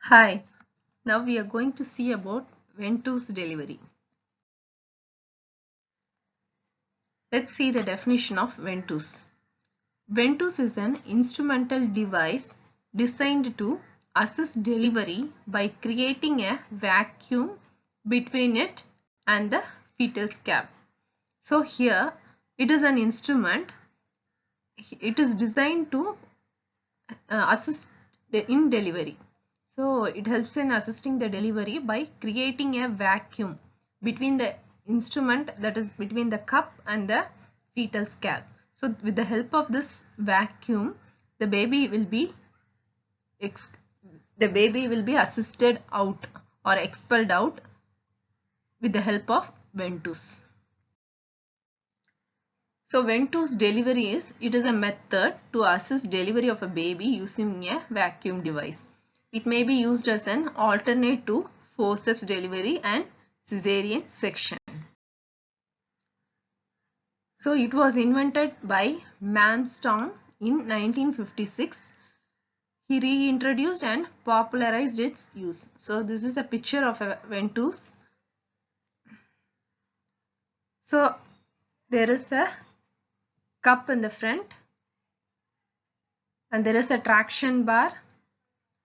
Hi, now we are going to see about ventouse delivery. Let's see the definition of ventouse. Ventouse is an instrumental device designed to assist delivery by creating a vacuum between it and the fetal scab. So here it is an instrument. It is designed to assist in delivery. So it helps in assisting the delivery by creating a vacuum between the instrument, that is between the cup and the fetal scab. So with the help of this vacuum, the baby will be assisted out or expelled out with the help of ventouse. So ventouse delivery is a method to assist delivery of a baby using a vacuum device. It may be used as an alternate to forceps delivery and cesarean section. So it was invented by Manston in 1956. He reintroduced and popularized its use. So this is a picture of a ventouse. So there is a cup in the front and there is a traction bar,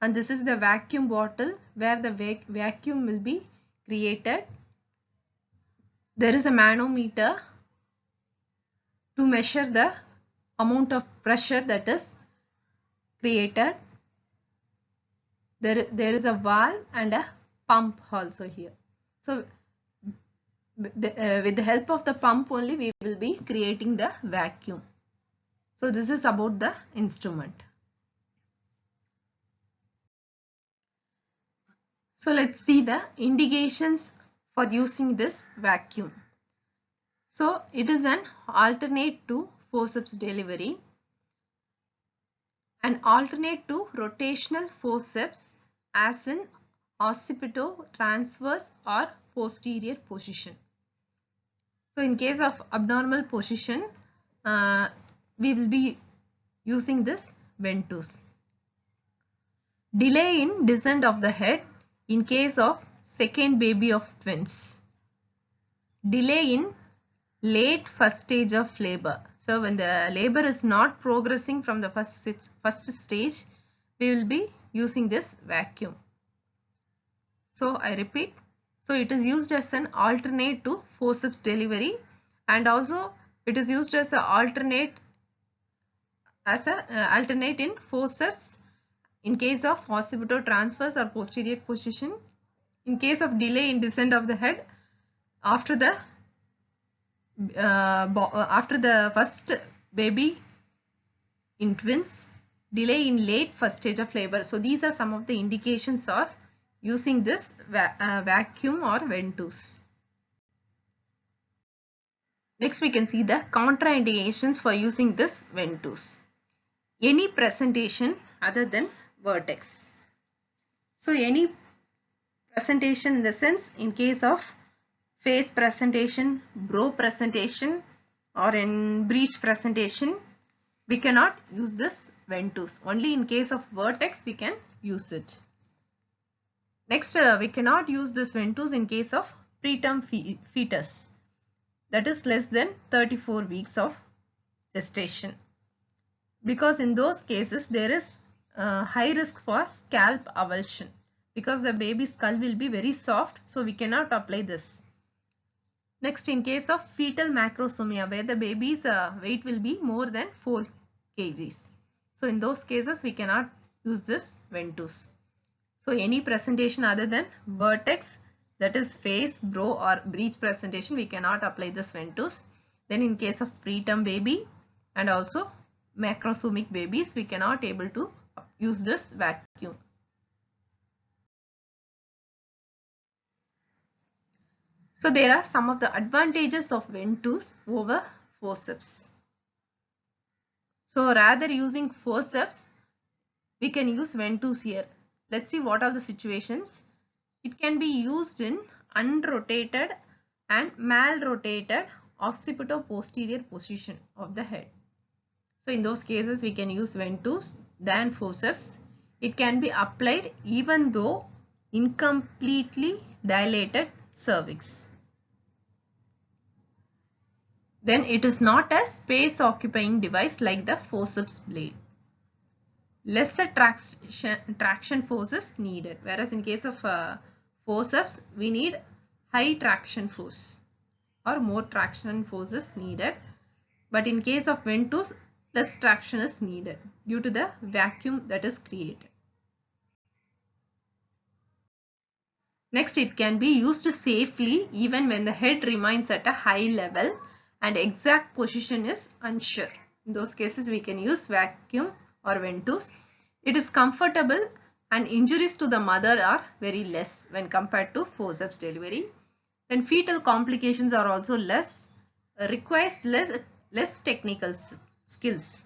and this is the vacuum bottle where the vacuum will be created. There is a manometer to measure the amount of pressure that is created. There is a valve and a pump also here. So with the help of the pump only we will be creating the vacuum. So this is about the instrument. So let's see the indications for using this vacuum. So it is an alternate to forceps delivery, an alternate to rotational forceps as in occipito, transverse or posterior position. So in case of abnormal position, we will be using this ventouse. Delay in descent of the head in case of second baby of twins. Delay in late first stage of labor. So when the labor is not progressing from the first stage, we will be using this vacuum. So I repeat, so it is used as an alternate to forceps delivery, and also it is used as an alternate in forceps in case of occipito, transverse or posterior position. In case of delay in descent of the head after the first baby in twins, delay in late first stage of labor. So these are some of the indications of using this vacuum or ventouse. Next we can see the contraindications for using this ventouse. Any presentation other than vertex. So any presentation in the sense, in case of face presentation, brow presentation or in breech presentation, we cannot use this ventouse. Only in case of vertex we can use it. Next, we cannot use this ventouse in case of preterm fetus, that is less than 34 weeks of gestation, because in those cases there is high risk for scalp avulsion, because the baby's skull will be very soft, so we cannot apply this. Next, in case of fetal macrosomia, where the baby's weight will be more than 4 kgs. So in those cases we cannot use this ventouse. So any presentation other than vertex, that is face, brow or breech presentation, we cannot apply this ventouse. Then in case of preterm baby and also macrosomic babies, we cannot able to use this vacuum. So there are some of the advantages of ventouse over forceps. So rather using forceps, we can use ventouse here. Let's see what are the situations. It can be used in unrotated and malrotated occipito-posterior position of the head. So in those cases we can use ventouse than forceps. It can be applied even though incompletely dilated cervix. Then it is not a space occupying device like the forceps blade. Lesser traction force is needed, whereas in case of forceps we need high traction force or more traction force is needed, but in case of ventouse less traction is needed due to the vacuum that is created. Next, it can be used safely even when the head remains at a high level and exact position is unsure. In those cases, we can use vacuum or ventouse. It is comfortable and injuries to the mother are very less when compared to forceps delivery. Then fetal complications are also less, requires less technical skills.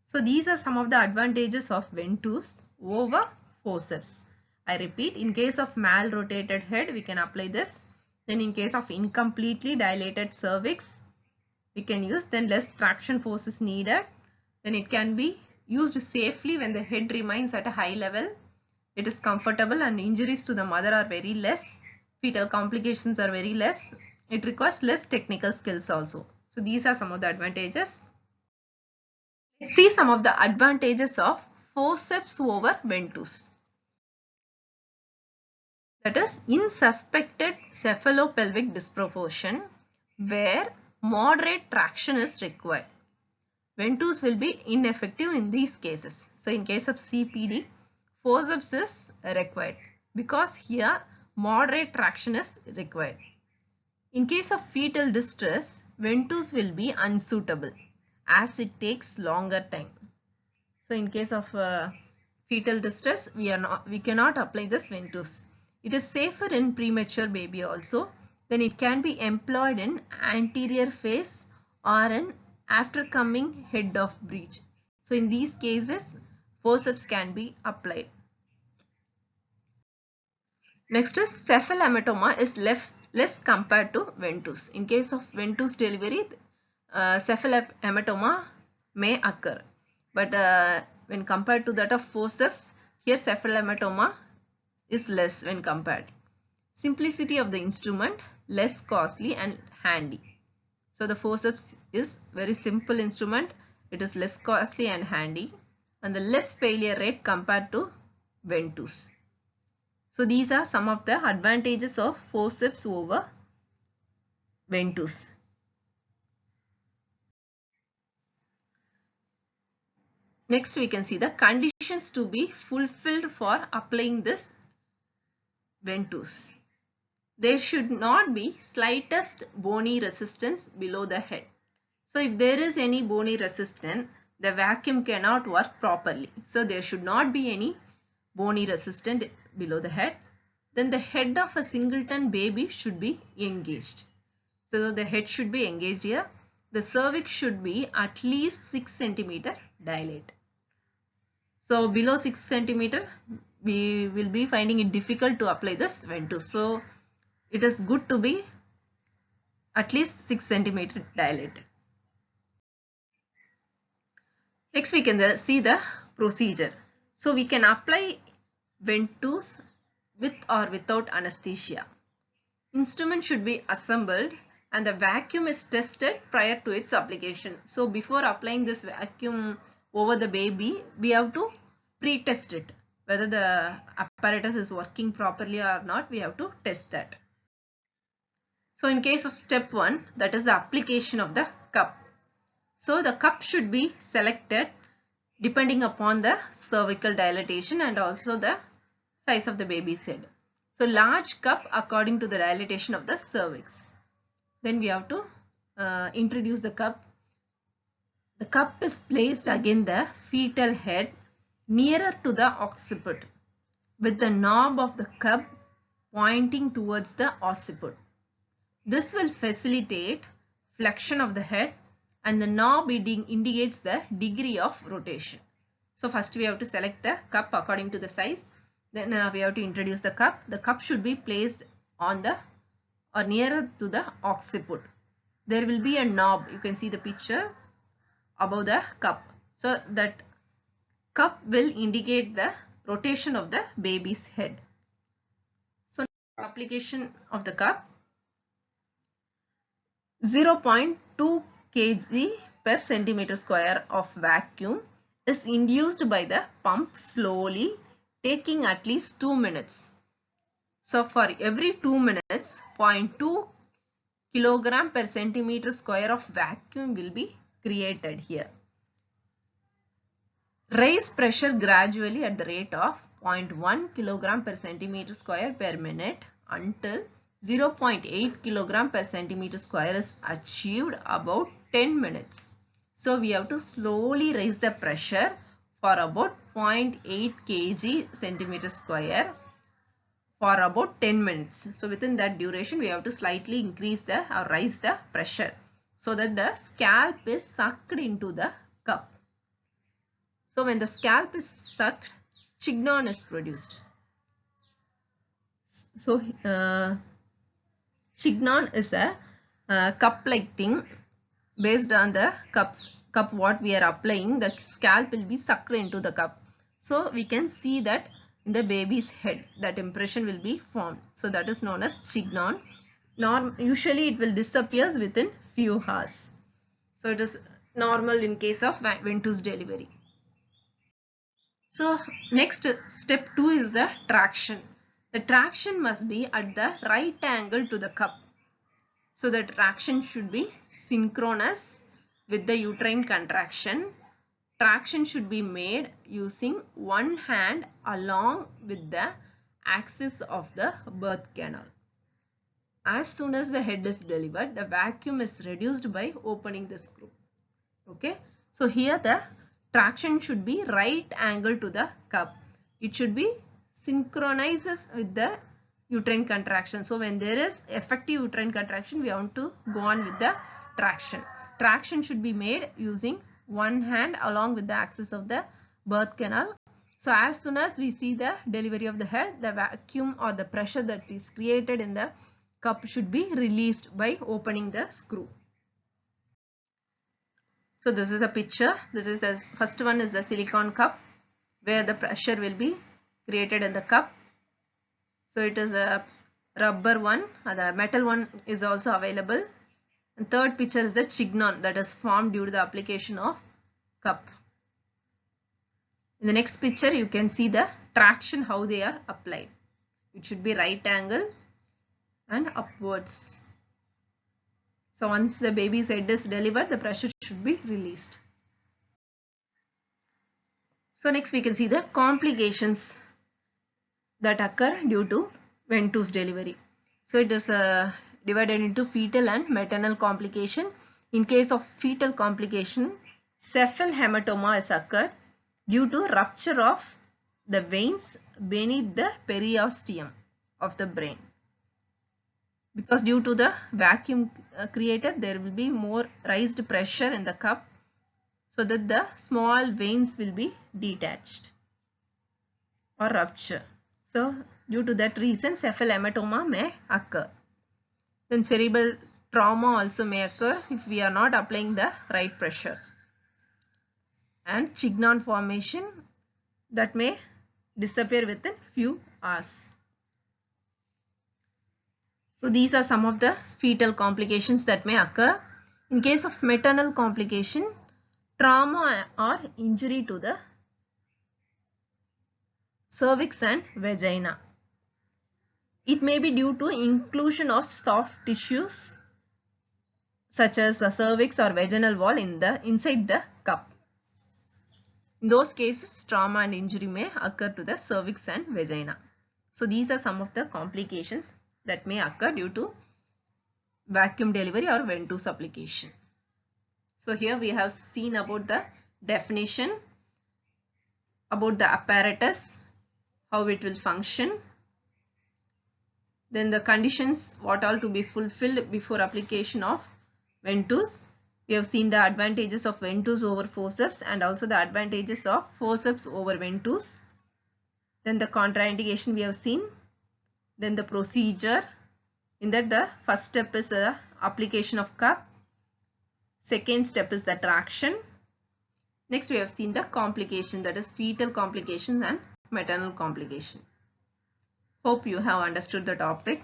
So these are some of the advantages of ventouse over forceps. I repeat, in case of mal-rotated head, we can apply this. Then in case of incompletely dilated cervix, we can use, then less traction force is needed. Then it can be used safely when the head remains at a high level. It is comfortable and injuries to the mother are very less. Fetal complications are very less. It requires less technical skills also. So these are some of the advantages. Let's see some of the advantages of forceps over ventouse. That is, in suspected cephalopelvic disproportion where moderate traction is required, ventouse will be ineffective in these cases. So in case of CPD, forceps is required because here moderate traction is required. In case of fetal distress, ventouse will be unsuitable as it takes longer time. So in case of fetal distress, we cannot apply this ventouse. It is safer in premature baby also. Then it can be employed in anterior phase or in after coming head of breech. So in these cases, forceps can be applied. Next is cephalohematoma is less compared to ventouse. In case of ventouse delivery, cephalohematoma may occur. But when compared to that of forceps, here cephalohematoma is less when compared. Simplicity of the instrument, less costly and handy. So the forceps is very simple instrument. It is less costly and handy, and the less failure rate compared to ventouse. So these are some of the advantages of forceps over ventouse. Next, we can see the conditions to be fulfilled for applying this ventouse. There should not be slightest bony resistance below the head. So if there is any bony resistance, the vacuum cannot work properly. So there should not be any bony resistance below the head. Then the head of a singleton baby should be engaged. So the head should be engaged here. The cervix should be at least 6 cm dilate. So below 6 cm, we will be finding it difficult to apply this ventouse. So it is good to be at least 6 cm dilated. Next, we can see the procedure. So we can apply ventouse with or without anesthesia. Instrument should be assembled and the vacuum is tested prior to its application. So before applying this vacuum over the baby, we have to pre-test it. Whether the apparatus is working properly or not, we have to test that. So in case of step 1, that is the application of the cup. So the cup should be selected depending upon the cervical dilatation and also the size of the baby's head. So large cup according to the dilatation of the cervix. Then we have to introduce the cup. The cup is placed against the fetal head nearer to the occiput with the knob of the cup pointing towards the occiput. This will facilitate flexion of the head and the knob indicates the degree of rotation. So first we have to select the cup according to the size. Then we have to introduce the cup. The cup should be placed on the or nearer to the occiput. There will be a knob. You can see the picture above the cup. So that cup will indicate the rotation of the baby's head. So application of the cup, 0.2 kg per centimeter square of vacuum is induced by the pump slowly, taking at least 2 minutes. So for every 2 minutes, 0.2 kilogram per centimeter square of vacuum will be created here. Raise pressure gradually at the rate of 0.1 kilogram per centimeter square per minute until 0.8 kilogram per centimeter square is achieved about 10 minutes. So we have to slowly raise the pressure for about 0.8 kg centimeter square for about 10 minutes. So within that duration we have to slightly increase the or raise the pressure so that the scalp is sucked into the cup. So when the scalp is sucked, chignon is produced. So chignon is a cup-like thing. Based on the cup what we are applying, the scalp will be sucked into the cup. So we can see that in the baby's head, that impression will be formed. So that is known as chignon. Usually it will disappear within few hours. So it is normal in case of ventouse delivery. So next step 2 is the traction. The traction must be at the right angle to the cup. So the traction should be synchronous with the uterine contraction. Traction should be made using one hand along with the axis of the birth canal. As soon as the head is delivered, the vacuum is reduced by opening the screw. Okay. So here the traction should be right angle to the cup. It should be synchronizes with the uterine contraction. So when there is effective uterine contraction, we want to go on with the traction. Traction should be made using one hand along with the axis of the birth canal. So as soon as we see the delivery of the head, the vacuum or the pressure that is created in the cup should be released by opening the screw. So this is a picture. This is the first one is the silicone cup where the pressure will be created in the cup. So it is a rubber one, the metal one is also available. And third picture is the chignon that is formed due to the application of cup. In the next picture you can see the traction, how they are applied. It should be right angle and upwards. So once the baby's head is delivered, the pressure should be released. So next we can see the complications that occur due to ventouse delivery. So it is divided into fetal and maternal complication. In case of fetal complication, cephal hematoma is occurred due to rupture of the veins beneath the periosteum of the brain. Because due to the vacuum created, there will be more raised pressure in the cup so that the small veins will be detached or rupture. So due to that reason, cephal hematoma may occur. Then cerebral trauma also may occur if we are not applying the right pressure. And chignon formation that may disappear within few hours. So these are some of the fetal complications that may occur. In case of maternal complication, trauma or injury to the cervix and vagina. It may be due to inclusion of soft tissues such as the cervix or vaginal wall inside the cup. In those cases, trauma and injury may occur to the cervix and vagina. So these are some of the complications that may occur due to vacuum delivery or ventouse application. So here we have seen about the definition, about the apparatus, how it will function, then the conditions, what all to be fulfilled before application of ventouse. We have seen the advantages of ventouse over forceps and also the advantages of forceps over ventouse. Then the contraindication we have seen. Then the procedure. In that the first step is the application of cup. Second step is the traction. Next we have seen the complication, that is fetal complications and maternal complication. Hope you have understood the topic.